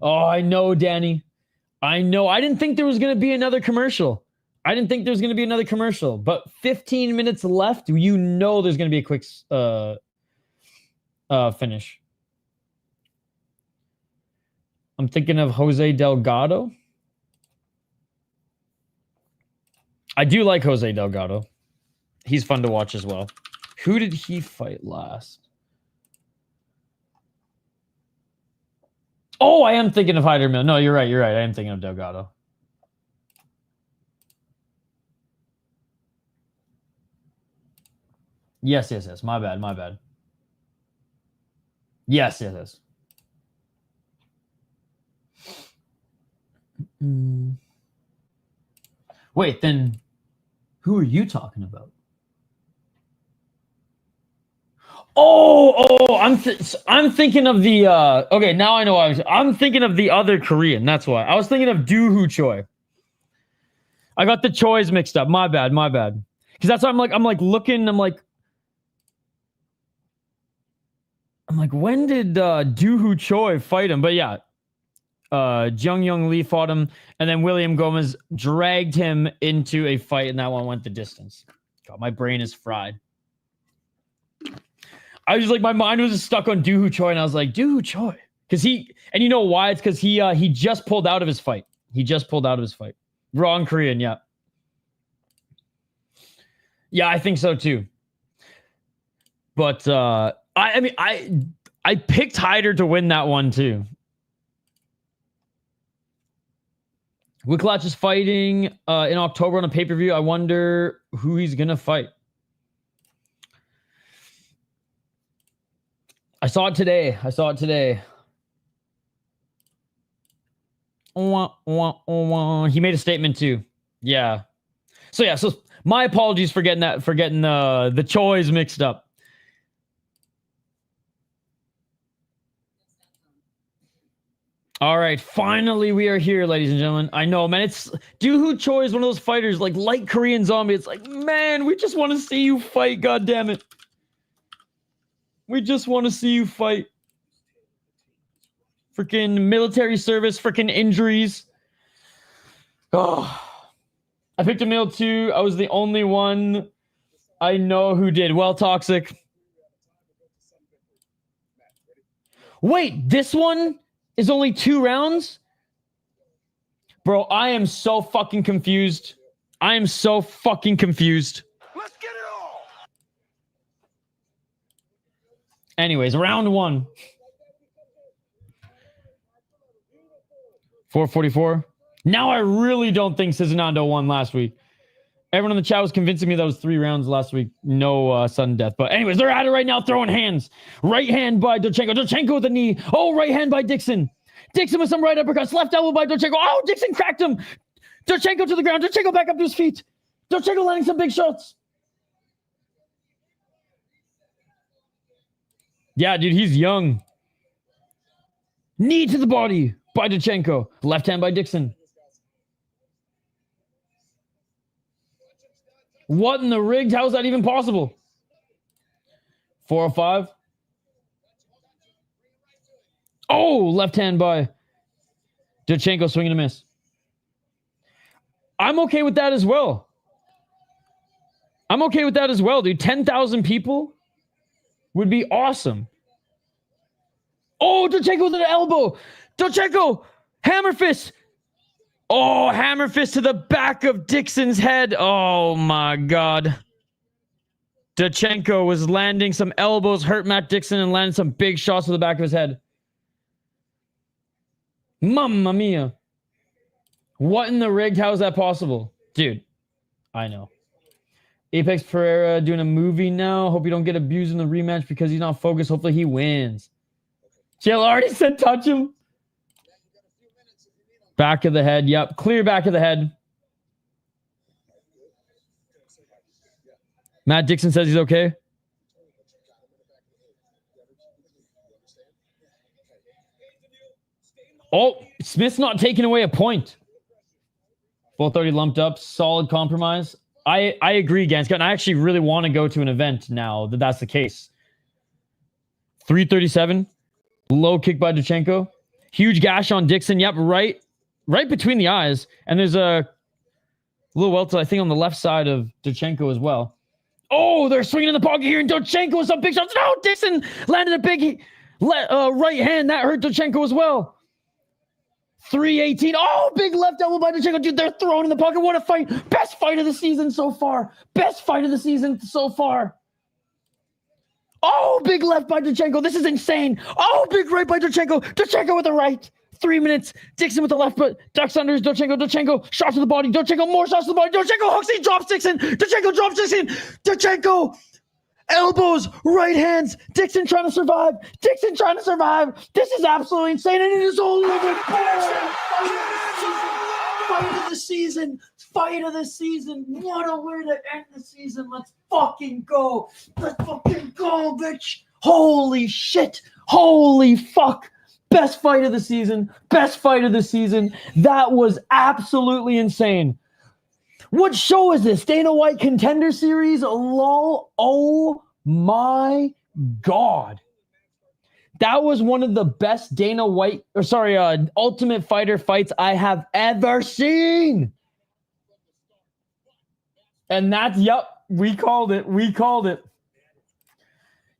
Oh, I know, Danny. I know. I didn't think there was going to be another commercial. But 15 minutes left. You know there's going to be a quick finish. I'm thinking of Jose Delgado. I do like Jose Delgado. He's fun to watch as well. Who did he fight last? Oh, I am thinking of Hyder Mill. No, you're right. I am thinking of Delgado. Yes. My bad. Yes. Wait, then who are you talking about? I'm thinking of the okay, now I know I'm thinking of the other Korean. That's why. I was thinking of Doohoo Choi. I got the Choi's mixed up. My bad. Because that's why I'm like looking, I'm like, when did Doohoo Choi fight him? But yeah. Jung Young Lee fought him, and then William Gomez dragged him into a fight, and that one went the distance. God, my brain is fried. I was like, my mind was just stuck on Doohoo Choi, and I was like, Doohoo Choi. Because and you know why? It's because he just pulled out of his fight. Wrong Korean, yeah. Yeah, I think so too. But I mean, I picked Hyder to win that one too. Wicklach is fighting in October on a pay-per-view. I wonder who he's gonna fight. I saw it today. He made a statement too. Yeah. So my apologies for getting the Choi's mixed up. All right, finally we are here, ladies and gentlemen. I know, man. It's Doohoo Choi is one of those fighters like Korean Zombie. It's like, man, we just want to see you fight. God damn it, we just want to see you fight. Freaking military service, freaking injuries. Oh, I picked Emil too. I was the only one I know who did. Well, Toxic. Wait, this one is only 2 rounds? Bro, I am so fucking confused. Let's get it all. Anyways, round 1. 444. Now I really don't think Sezinando won last week. Everyone in the chat was convincing me that was 3 rounds last week. No sudden death. But anyways, they're at it right now, throwing hands. Right hand by Donchenko. Donchenko with a knee. Oh, right hand by Dixon. Dixon with some right uppercuts. Left elbow by Donchenko. Oh, Dixon cracked him. Donchenko to the ground. Donchenko back up to his feet. Donchenko landing some big shots. Yeah, dude, he's young. Knee to the body by Donchenko. Left hand by Dixon. What in the rigged? How is that even possible? 405. Oh, left hand by Donchenko, swinging a miss. I'm okay with that as well. Dude. 10,000 people would be awesome. Oh, Donchenko with an elbow. Donchenko, hammer fist. Oh, hammer fist to the back of Dixon's head. Oh, my God. Donchenko was landing some elbows, hurt Matt Dixon, and landed some big shots to the back of his head. Mamma mia. What in the rigged? How is that possible? Dude, I know. Apex Pereira doing a movie now. Hope you don't get abused in the rematch because he's not focused. Hopefully he wins. Chael already said touch him. Back of the head. Yep. Clear back of the head. Matt Dixon says he's okay. Oh, Smith's not taking away a point. 430 lumped up. Solid compromise. I agree, Ganska, and I actually really want to go to an event now that that's the case. 337. Low kick by Donchenko. Huge gash on Dixon. Yep, right between the eyes. And there's a little welter, I think, on the left side of Donchenko as well. Oh, they're swinging in the pocket here, and Donchenko with some big shots. No, Dixon landed a big right hand. That hurt Donchenko as well. 318. Oh, big left elbow by Donchenko. Dude, they're throwing in the pocket. What a fight. Best fight of the season so far. Oh, big left by Donchenko. This is insane. Oh, big right by Donchenko. Donchenko with the right. 3 minutes. Dixon with the left, but ducks under Donchenko. Donchenko, shots to the body. Donchenko, more shots to the body. Donchenko hooks. He drops Dixon. Donchenko drops Dixon. Donchenko elbows, right hands. Dixon trying to survive. Dixon trying to survive. This is absolutely insane, and it is all over. Fight of the season. Fight of the season. What a way to end the season. Let's fucking go. Let's fucking go, bitch. Holy shit. Holy fuck. Best fight of the season. Best fight of the season. That was absolutely insane. What show is this? Dana White Contender Series? Lol. Oh my God. That was one of the best Dana White, Ultimate Fighter fights I have ever seen. And that's, yep, we called it. We called it.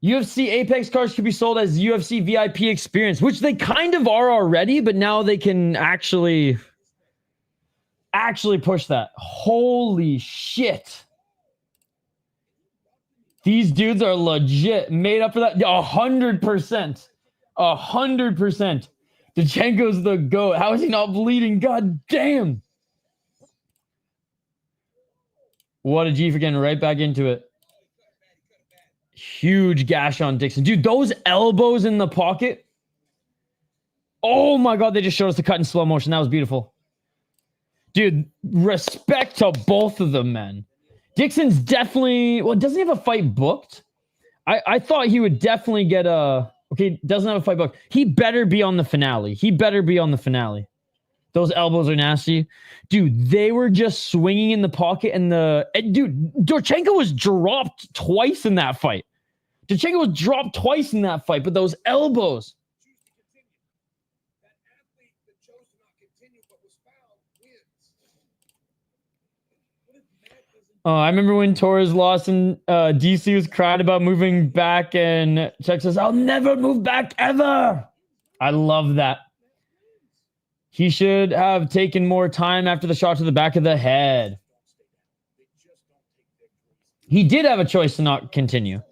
UFC Apex cards could be sold as UFC VIP experience, which they kind of are already, but now they can actually push that. Holy shit. These dudes are legit made up for that. 100%. 100%. Donchenko's the GOAT. How is he not bleeding? God damn. What a G for getting right back into it. Huge gash on Dixon. Dude, those elbows in the pocket. Oh my God, they just showed us the cut in slow motion. That was beautiful. Dude, respect to both of them, man. Dixon's definitely... Well, doesn't he have a fight booked? I thought he would definitely get a... Okay, doesn't have a fight booked. He better be on the finale. He better be on the finale. Those elbows are nasty. Dude, they were just swinging in the pocket and dude, Donchenko was dropped twice in that fight. Donchenko was dropped twice in that fight, but those elbows... I remember when Torres lost and DC was crying about moving back, and Chuck says, I'll never move back ever. I love that. He should have taken more time after the shot to the back of the head. He did have a choice to not continue.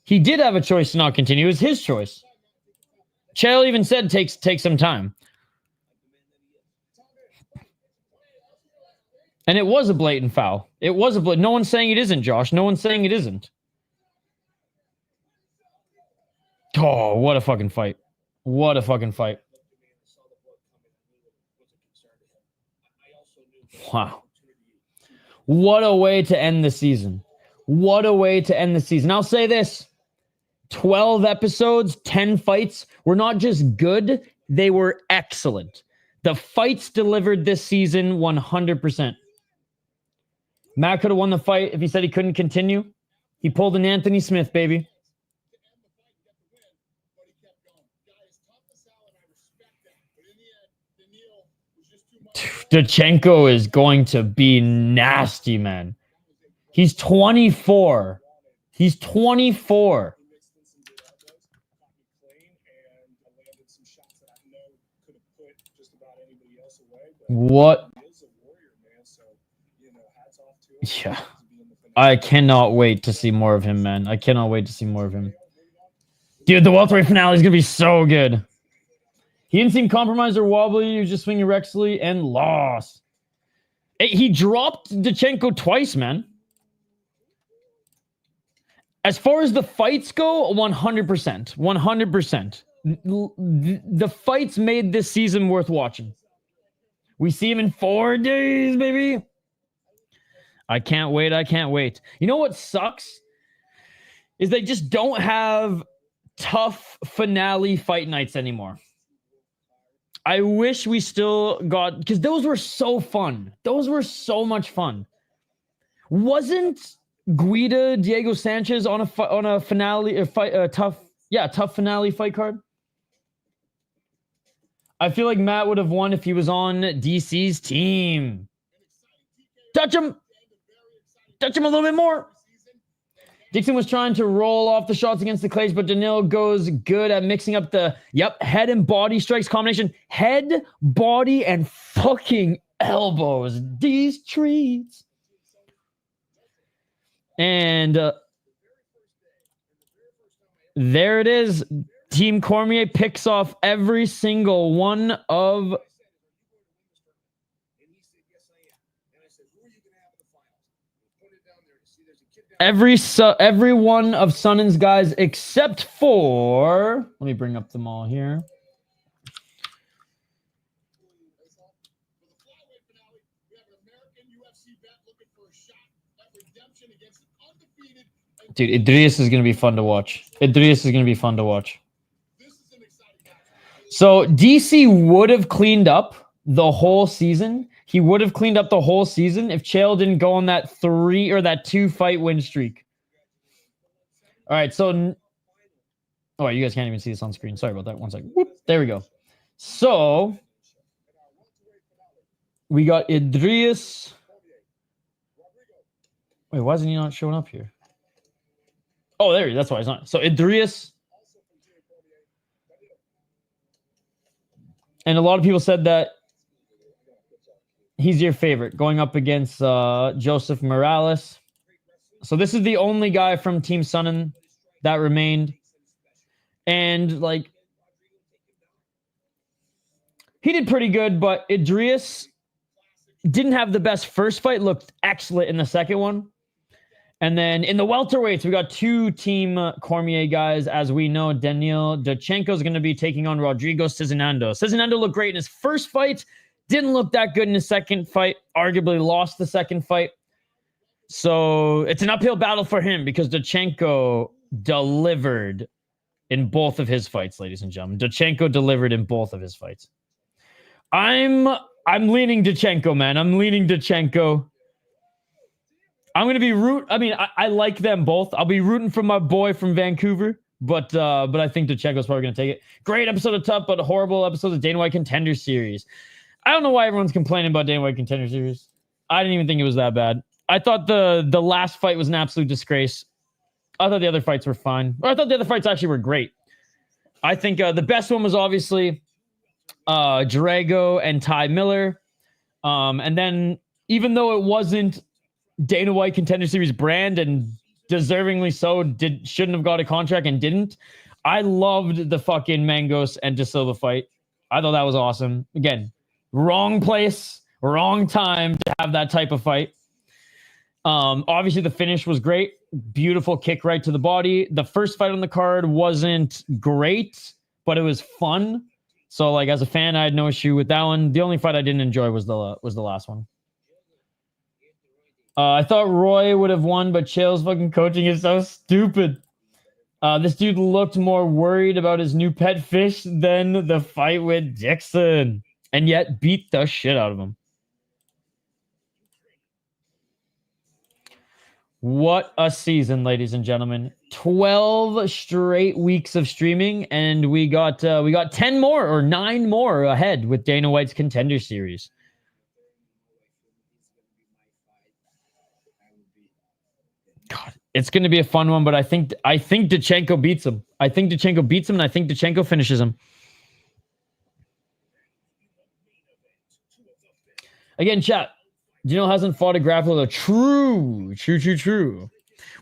He did have a choice to not continue. It was his choice. Chael even said take some time. And it was a blatant foul. It was a blatant. No one's saying it isn't, Josh. No one's saying it isn't. Oh, what a fucking fight. What a fucking fight. Wow. What a way to end the season. What a way to end the season. I'll say this. 12 episodes, 10 fights were not just good, they were excellent. The fights delivered this season 100%. Matt could have won the fight if he said he couldn't continue. He pulled an Anthony Smith, baby. Donchenko is going to be nasty, man. He's 24. He's 24. What? Yeah. I cannot wait to see more of him, man. I cannot wait to see more of him. Dude, the welterweight finale is going to be so good. He didn't seem compromised or wobbly. He was just swinging recklessly and lost. He dropped Donchenko twice, man. As far as the fights go, 100%. 100%. The fights made this season worth watching. We see him in 4 days, baby. I can't wait. I can't wait. You know what sucks? Is they just don't have tough finale fight nights anymore. I wish we still got... Because those were so fun. Those were so much fun. Wasn't Guida Diego Sanchez on a finale fight, tough finale fight card? I feel like Matt would have won if he was on DC's team. Touch him. Touch him a little bit more. Dixon was trying to roll off the shots against the Clays, but Danilo goes good at mixing up the, head and body strikes combination. Head, body, and fucking elbows. These treats. And there it is. Team Cormier picks off every single one of... Every one of Sonnen's guys except for, let me bring up them all here. Dude, Idiris is going to be fun to watch. Idiris is going to be fun to watch. So DC would have cleaned up the whole season. He would have cleaned up the whole season if Chael didn't go on that 2 fight win streak. All right, so oh, you guys can't even see this on screen. Sorry about that. One second. Whoop, there we go. So we got Idiris. Wait, why isn't he not showing up here? Oh, there he is. That's why he's not. So Idiris. And a lot of people said that he's your favorite, going up against Joseph Morales. So this is the only guy from Team Sonnen that remained. And, like, he did pretty good, but Idiris didn't have the best first fight, looked excellent in the second one. And then in the welterweights, we got 2 Team Cormier guys. As we know, Daniil Donchenko is going to be taking on Rodrigo Sezinando. Sezinando looked great in his first fight. Didn't look that good in his second fight. Arguably lost the second fight. So it's an uphill battle for him because Donchenko delivered in both of his fights, ladies and gentlemen. Donchenko delivered in both of his fights. I'm leaning Donchenko, man. I'm leaning Donchenko. I'm going to be I like them both. I'll be rooting for my boy from Vancouver, but I think Donchenko's probably going to take it. Great episode of TUF, but horrible episode of Dana White Contender Series. I don't know why everyone's complaining about Dana White Contender Series. I didn't even think it was that bad. I thought the last fight was an absolute disgrace. I thought the other fights were fine. Or I thought the other fights actually were great. I think the best one was obviously Drago and Ty Miller. And then even though it wasn't Dana White Contender Series brand and deservingly so shouldn't have got a contract and didn't, I loved the fucking Mangos and De Silva fight. I thought that was awesome. Again, wrong place, wrong time to have that type of fight. Obviously the finish was great. Beautiful kick right to the body. The first fight on the card wasn't great, but it was fun. So, like, as a fan, I had no issue with that one. The only fight I didn't enjoy was the last one. I thought Roy would have won, but Chael's fucking coaching is so stupid. This dude looked more worried about his new pet fish than the fight with Dixon, and yet beat the shit out of him. What a season, ladies and gentlemen. 12 straight weeks of streaming, and we got 10 more or 9 more ahead with Dana White's Contender Series. God, it's going to be a fun one, but I think Donchenko beats him. I think Donchenko beats him, and I think Donchenko finishes him. Again, chat. Gino hasn't fought a grappler, though. True.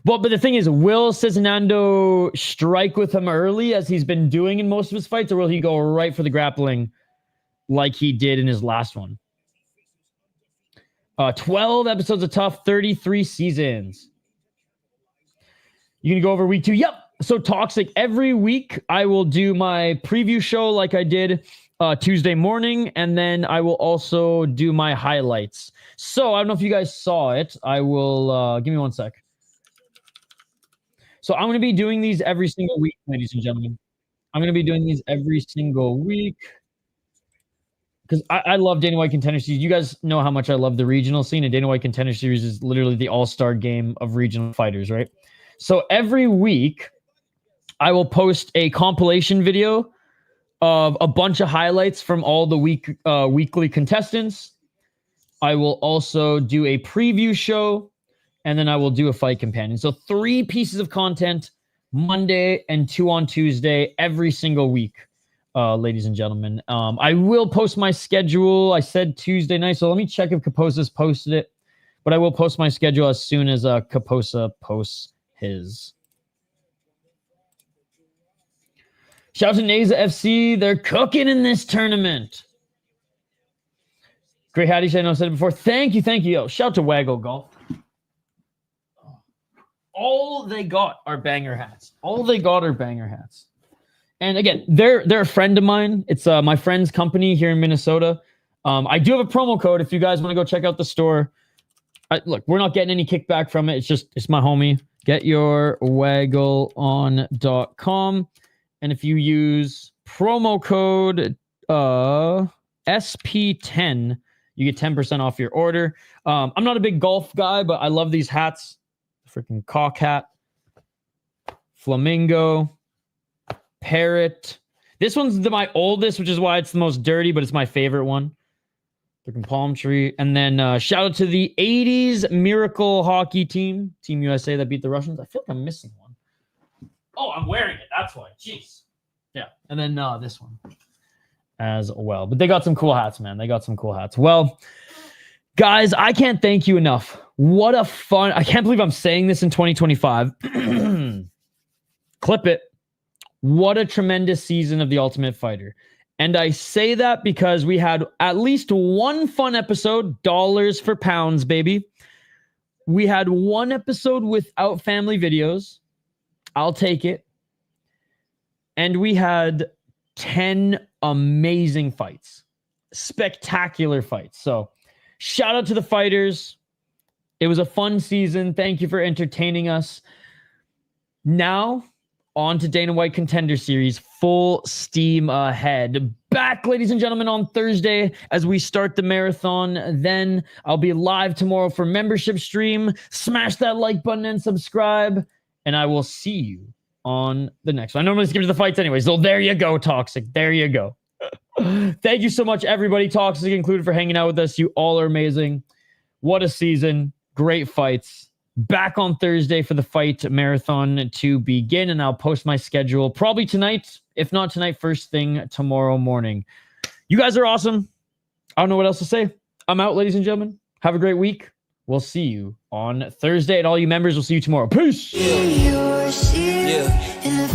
Well, but the thing is, will Sezinando strike with him early, as he's been doing in most of his fights, or will he go right for the grappling like he did in his last one? 12 episodes of TUF, 33 seasons. You can go over week 2. Yep. So Toxic. Every week I will do my preview show like I did Tuesday morning, and then I will also do my highlights. So I don't know if you guys saw it. I will give me one sec. So I'm going to be doing these every single week, ladies and gentlemen. I'm going to be doing these every single week because I love Dana White Contender Series. You guys know how much I love the regional scene, and Dana White Contender Series is literally the all-star game of regional fighters, right? So every week, I will post a compilation video of a bunch of highlights from all the weekly contestants. I will also do a preview show, and then I will do a fight companion. So 3 pieces of content, Monday and 2 on Tuesday, every single week, ladies and gentlemen. I will post my schedule. I said Tuesday night, so let me check if Kaposa's posted it. But I will post my schedule as soon as Kaposa posts his. Shout out to Naza FC. They're cooking in this tournament. Great Hattie, I know I said it before. Thank you. Yo, shout out to Waggle Golf. All they got are banger hats. All they got are banger hats. And again, they're a friend of mine. It's my friend's company here in Minnesota. I do have a promo code if you guys want to go check out the store. Look, we're not getting any kickback from it. It's my homie. GetYourWaggleOn.com. And if you use promo code SP10, you get 10% off your order. I'm not a big golf guy, but I love these hats. Freaking cock hat. Flamingo. Parrot. This one's my oldest, which is why it's the most dirty, but it's my favorite one. Freaking palm tree. And then shout out to the 80s Miracle Hockey Team. Team USA that beat the Russians. I feel like I'm missing one. Oh, I'm wearing it. That's why. Jeez. Yeah. And then this one as well. But they got some cool hats, man. They got some cool hats. Well, guys, I can't thank you enough. What a fun... I can't believe I'm saying this in 2025. Clip it. What a tremendous season of The Ultimate Fighter. And I say that because we had at least one fun episode, dollars for pounds, baby. We had one episode without family videos. I'll take it. And we had 10 amazing fights. Spectacular fights. So shout out to the fighters. It was a fun season. Thank you for entertaining us. Now, on to Dana White Contender Series, full steam ahead. Back, ladies and gentlemen, on Thursday as we start the marathon. Then I'll be live tomorrow for membership stream. Smash that like button and subscribe. And I will see you on the next one. I normally skip to the fights anyway. So there you go, Toxic. There you go. Thank you so much, everybody, Toxic included, for hanging out with us. You all are amazing. What a season. Great fights. Back on Thursday for the fight marathon to begin, and I'll post my schedule probably tonight. If not tonight, first thing tomorrow morning. You guys are awesome. I don't know what else to say. I'm out, ladies and gentlemen. Have a great week. We'll see you on Thursday, and all you members, will see you tomorrow. Peace. Yeah.